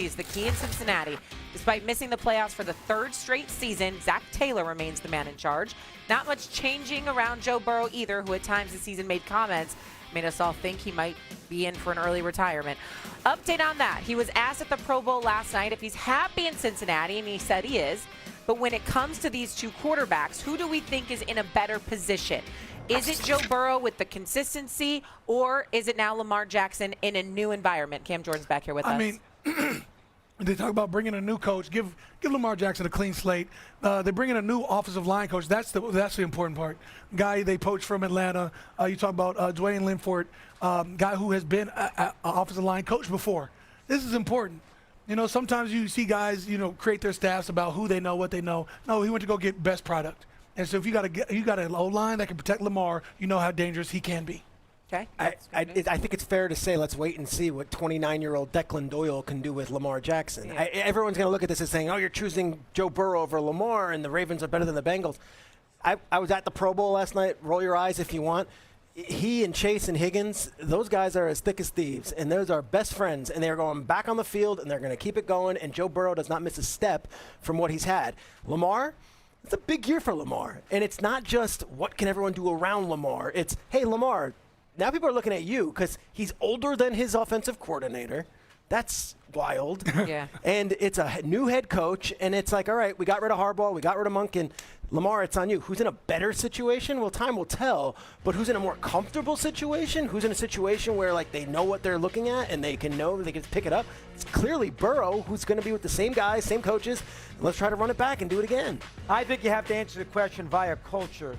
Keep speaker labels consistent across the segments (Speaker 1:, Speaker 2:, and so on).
Speaker 1: is the key in Cincinnati. Despite missing the playoffs for the third straight season, Zach Taylor remains the man in charge. Not much changing around Joe Burrow either, who at times this season made comments made us all think he might be in for an early retirement. Update on that. He was asked at the Pro Bowl last night if he's happy in Cincinnati, and he said he is. But when it comes to these two quarterbacks, who do we think is in a better position? Is it Joe Burrow with the consistency, or is it now Lamar Jackson in a new environment? Cam Jordan's back here with us.
Speaker 2: I mean, they talk about bringing a new coach. Give Lamar Jackson a clean slate. They bring in a new offensive line coach. That's the important part. Guy they poached from Atlanta. You talk about Dwayne Linford, guy who has been an offensive line coach before. This is important. You know, sometimes you see guys, create their staffs about who they know, what they know. No, he went to go get best product. And so if you got an O-line that can protect Lamar, you know how dangerous he can be.
Speaker 1: Okay.
Speaker 3: I think it's fair to say let's wait and see what 29-year-old Declan Doyle can do with Lamar Jackson.
Speaker 1: Yeah.
Speaker 3: Everyone's going to look at this as saying, oh, you're choosing Joe Burrow over Lamar, and the Ravens are better than the Bengals. I was at the Pro Bowl last night. Roll your eyes if you want. He and Chase and Higgins, those guys are as thick as thieves, and those are best friends, and they're going back on the field, and they're going to keep it going, and Joe Burrow does not miss a step from what he's had. Lamar, it's a big year for Lamar, and it's not just what can everyone do around Lamar. It's, hey, Lamar, now people are looking at you because he's older than his offensive coordinator. That's wild.
Speaker 1: Yeah.
Speaker 3: And it's a new head coach, and it's like, all right, we got rid of Harbaugh, we got rid of Monk, and Lamar, it's on you. Who's in a better situation? Well, time will tell. But who's in a more comfortable situation? Who's in a situation where, like, they know what they're looking at and they can pick it up? It's clearly Burrow, who's going to be with the same guys, same coaches. And let's try to run it back and do it again.
Speaker 4: I think you have to answer the question via culture.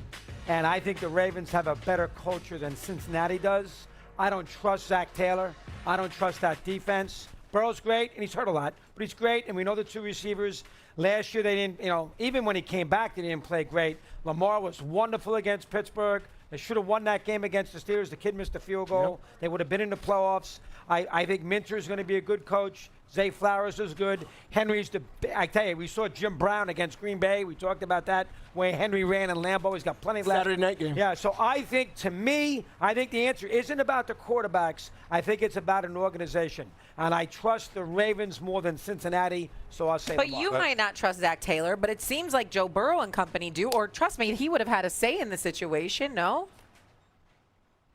Speaker 4: And I think the Ravens have a better culture than Cincinnati does. I don't trust Zach Taylor. I don't trust that defense. Burrow's great, and he's hurt a lot, but he's great, and we know the two receivers. Last year, they didn't, even when he came back, they didn't play great. Lamar was wonderful against Pittsburgh. They should have won that game against the Steelers. The kid missed a field goal. Yep. They would have been in the playoffs. I think Minter is going to be a good coach. Zay Flowers is good. I tell you, we saw Jim Brown against Green Bay. We talked about that, where Henry ran in Lambeau. He's got plenty left.
Speaker 3: Saturday night game.
Speaker 4: Yeah, so I think, to me, the answer isn't about the quarterbacks. I think it's about an organization. And I trust the Ravens more than Cincinnati, so I'll say
Speaker 1: But
Speaker 4: Lamar.
Speaker 1: you might not trust Zach Taylor, but it seems like Joe Burrow and company do. Or trust me, he would have had a say in the situation, no?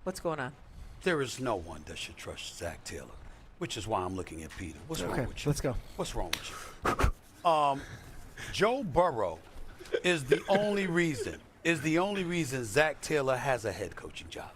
Speaker 1: What's going on?
Speaker 5: There is no one that should trust Zach Taylor, which is why I'm looking at Peter. What's wrong with you?
Speaker 3: Let's go.
Speaker 5: What's wrong with you? Joe Burrow is the only reason Zach Taylor has a head coaching job.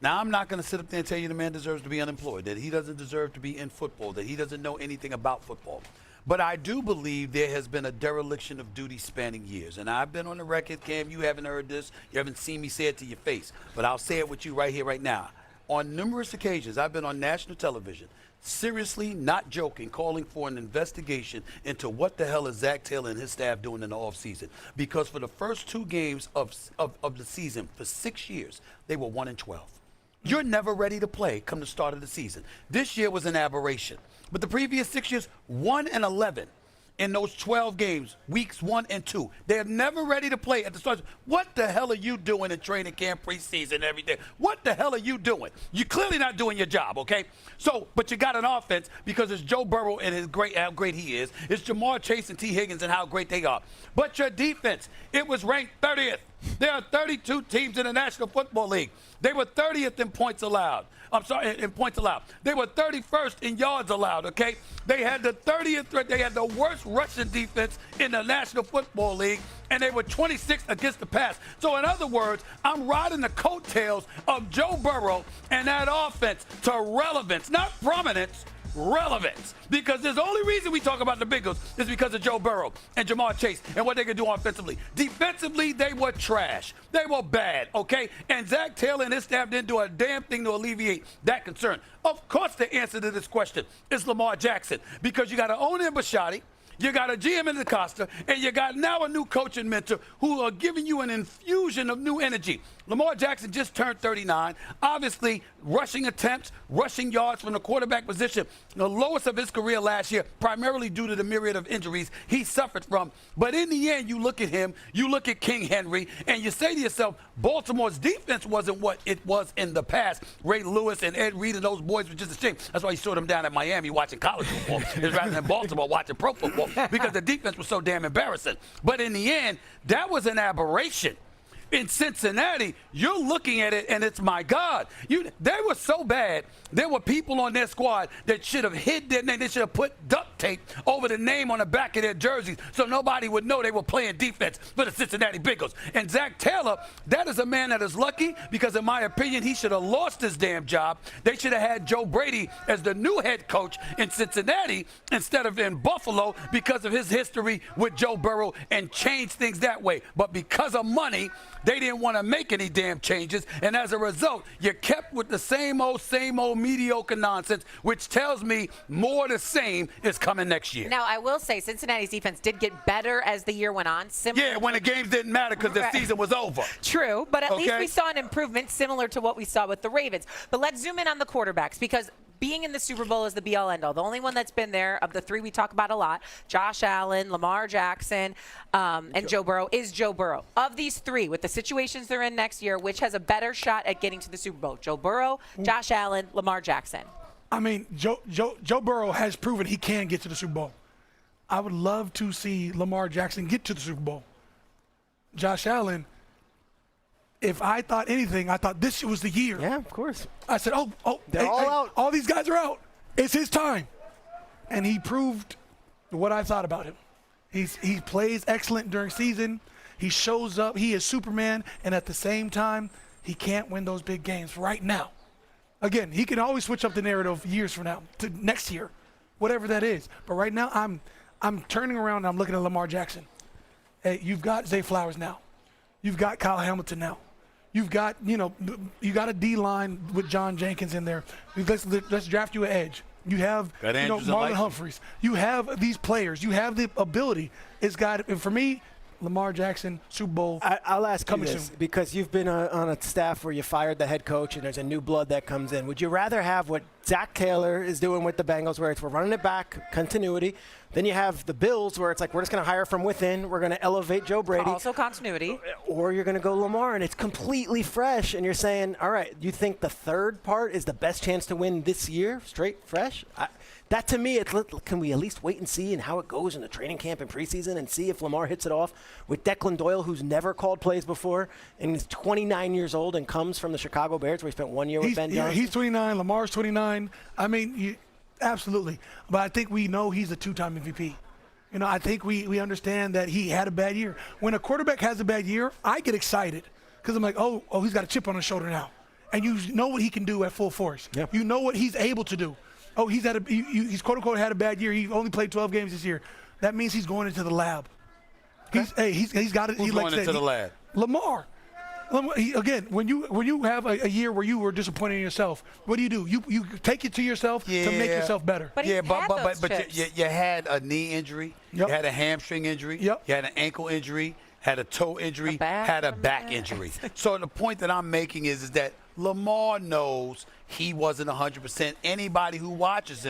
Speaker 5: Now, I'm not going to sit up there and tell you the man deserves to be unemployed, that he doesn't deserve to be in football, that he doesn't know anything about football. But I do believe there has been a dereliction of duty spanning years. And I've been on the record, Cam, you haven't heard this. You haven't seen me say it to your face. But I'll say it with you right here, right now. On numerous occasions, I've been on national television, seriously, not joking, calling for an investigation into what the hell is Zach Taylor and his staff doing in the offseason. Because for the first two games of the season, for 6 years, they were 1-12. You're never ready to play come the start of the season. This year was an aberration. But the previous 6 years, 1-11 in those 12 games, weeks 1 and 2. They're never ready to play at the start. What the hell are you doing in training camp, preseason, every day? What the hell are you doing? You're clearly not doing your job, okay? So, but you got an offense because it's Joe Burrow and how great he is. It's Jamar Chase and T. Higgins and how great they are. But your defense, it was ranked 30th. There are 32 teams in the National Football League. They were 30th in points allowed. In points allowed. They were 31st in yards allowed, okay? They had the 30th, they had the worst rushing defense in the National Football League, and they were 26th against the pass. So in other words, I'm riding the coattails of Joe Burrow and that offense to relevance, not prominence, relevance. Because there's the only reason we talk about the Bengals is because of Joe Burrow and Jamar Chase and what they could do offensively. Defensively, they were trash. They were bad, okay? And Zach Taylor and his staff didn't do a damn thing to alleviate that concern. Of course, the answer to this question is Lamar Jackson, because you got to own him, Bashadi. you got a GM in Acosta, and you got now a new coach and mentor who are giving you an infusion of new energy. Lamar Jackson just turned 39. Obviously, rushing attempts, rushing yards from the quarterback position, the lowest of his career last year, primarily due to the myriad of injuries he suffered from. But in the end, you look at him, you look at King Henry, and you say to yourself, Baltimore's defense wasn't what it was in the past. Ray Lewis and Ed Reed and those boys were just a shame. That's why you saw them down at Miami watching college football rather than Baltimore watching pro football, because the defense was so damn embarrassing. But in the end, that was an aberration. In Cincinnati, you're looking at it, and it's, my God. They were so bad, there were people on their squad that should have hid their name. They should have put duct tape over the name on the back of their jerseys so nobody would know they were playing defense for the Cincinnati Bengals. And Zach Taylor, that is a man that is lucky because, in my opinion, he should have lost his damn job. They should have had Joe Brady as the new head coach in Cincinnati instead of in Buffalo because of his history with Joe Burrow, and changed things that way. But because of money, they didn't want to make any damn changes, and as a result, you kept with the same old mediocre nonsense, which tells me more the same is coming next year.
Speaker 1: Now, I will say Cincinnati's defense did get better as the year went on.
Speaker 5: Yeah, when the games didn't matter because the season was over.
Speaker 1: True, but at least we saw an improvement similar to what we saw with the Ravens. But let's zoom in on the quarterbacks, because being in the Super Bowl is the be-all, end-all. The only one that's been there of the three we talk about a lot, Josh Allen, Lamar Jackson, and Joe Burrow, is Joe Burrow. Of these three, with the situations they're in next year, which has a better shot at getting to the Super Bowl? Joe Burrow, Josh Allen, Lamar Jackson.
Speaker 2: I mean, Joe Burrow has proven he can get to the Super Bowl. I would love to see Lamar Jackson get to the Super Bowl. Josh Allen, if I thought anything, I thought this was the year.
Speaker 3: Yeah, of course.
Speaker 2: I said,
Speaker 3: they're all out.
Speaker 2: All these guys are out. It's his time. And he proved what I thought about him. He plays excellent during season. He shows up. He is Superman. And at the same time, he can't win those big games right now. Again, he can always switch up the narrative years from now to next year, whatever that is. But right now, I'm turning around and I'm looking at Lamar Jackson. Hey, you've got Zay Flowers now. You've got Kyle Hamilton now. You've got, you got a D-line with John Jenkins in there. Let's draft you an edge. You have, Marlon Humphreys. You have these players. You have the ability. It's got, and for me, Lamar Jackson, Super Bowl.
Speaker 3: I'll ask you this,
Speaker 2: soon.
Speaker 3: because you've been on a staff where you fired the head coach and there's a new blood that comes in. Would you rather have what Zach Taylor is doing with the Bengals, where we're running it back, continuity? Then you have the Bills, where it's like, we're just going to hire from within. We're going to elevate Joe Brady.
Speaker 1: Also continuity. Or
Speaker 3: you're going to go Lamar, and it's completely fresh. And you're saying, all right, you think the third part is the best chance to win this year, straight, fresh? That, to me, can we at least wait and see and how it goes in the training camp and preseason, and see if Lamar hits it off with Declan Doyle, who's never called plays before, and he's 29 years old and comes from the Chicago Bears, where he spent 1 year with Ben Johnson?
Speaker 2: He's 29. Lamar's 29. I mean, absolutely. But I think we know he's a two-time MVP. I think we understand that he had a bad year. When a quarterback has a bad year, I get excited because I'm like, oh, he's got a chip on his shoulder now. And you know what he can do at full force. Yep. You know what he's able to do. Oh, he's quote-unquote had a bad year. He only played 12 games this year. That means he's going into the lab.
Speaker 5: Okay.
Speaker 2: He's got it.
Speaker 5: Who's going into the lab?
Speaker 2: Lamar. Again, when you have a year where you were disappointed in yourself, what do? You take it to yourself to make yourself better.
Speaker 1: But
Speaker 5: you had a knee injury, you had a hamstring injury, you had an ankle injury, had a toe injury, had a back injury. So the point that I'm making is that Lamar knows he wasn't 100%. Anybody who watched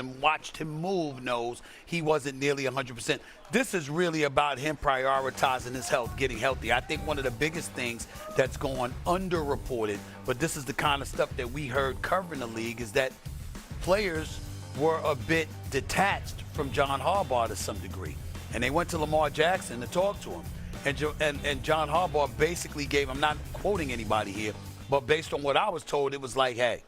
Speaker 5: him move, knows he wasn't nearly 100%. This is really about him prioritizing his health, getting healthy. I think one of the biggest things that's going underreported, but this is the kind of stuff that we heard covering the league, is that players were a bit detached from John Harbaugh to some degree. And they went to Lamar Jackson to talk to him. And John Harbaugh basically gave, I'm not quoting anybody here, but based on what I was told, it was like, hey,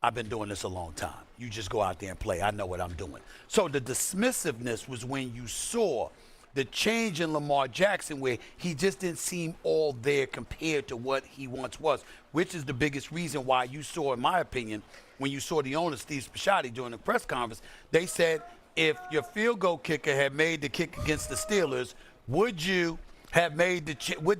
Speaker 5: I've been doing this a long time. You just go out there and play. I know what I'm doing. So the dismissiveness was when you saw the change in Lamar Jackson, where he just didn't seem all there compared to what he once was, which is the biggest reason why you saw, in my opinion, when you saw the owner, Steve Spiciati, during the press conference, they said, if your field goal kicker had made the kick against the Steelers, would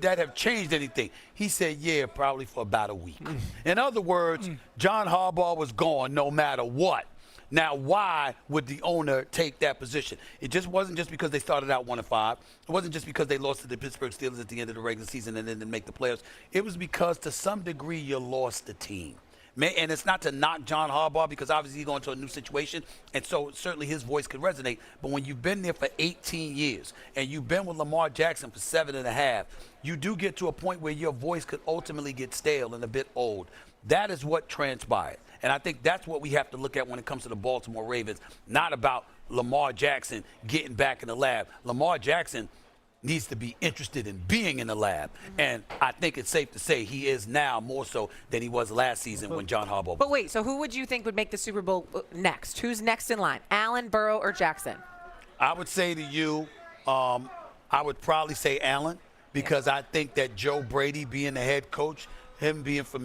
Speaker 5: that have changed anything? He said, yeah, probably for about a week. In other words, John Harbaugh was gone no matter what. Now, why would the owner take that position? It just wasn't just because they started out 1-5. It wasn't just because they lost to the Pittsburgh Steelers at the end of the regular season and then didn't make the playoffs. It was because, to some degree, you lost the team. And it's not to knock John Harbaugh, because obviously he's going to a new situation, and so certainly his voice could resonate. But when you've been there for 18 years and you've been with Lamar Jackson for 7.5, you do get to a point where your voice could ultimately get stale and a bit old. That is what transpired. And I think that's what we have to look at when it comes to the Baltimore Ravens, not about Lamar Jackson getting back in the lab. Lamar Jackson needs to be interested in being in the lab. And I think it's safe to say he is now more so than he was last season when John Harbaugh.
Speaker 1: But wait, so who would you think would make the Super Bowl next? Who's next in line? Allen, Burrow, or Jackson?
Speaker 5: I would say to you, I would probably say Allen, because I think that Joe Brady being the head coach, him being familiar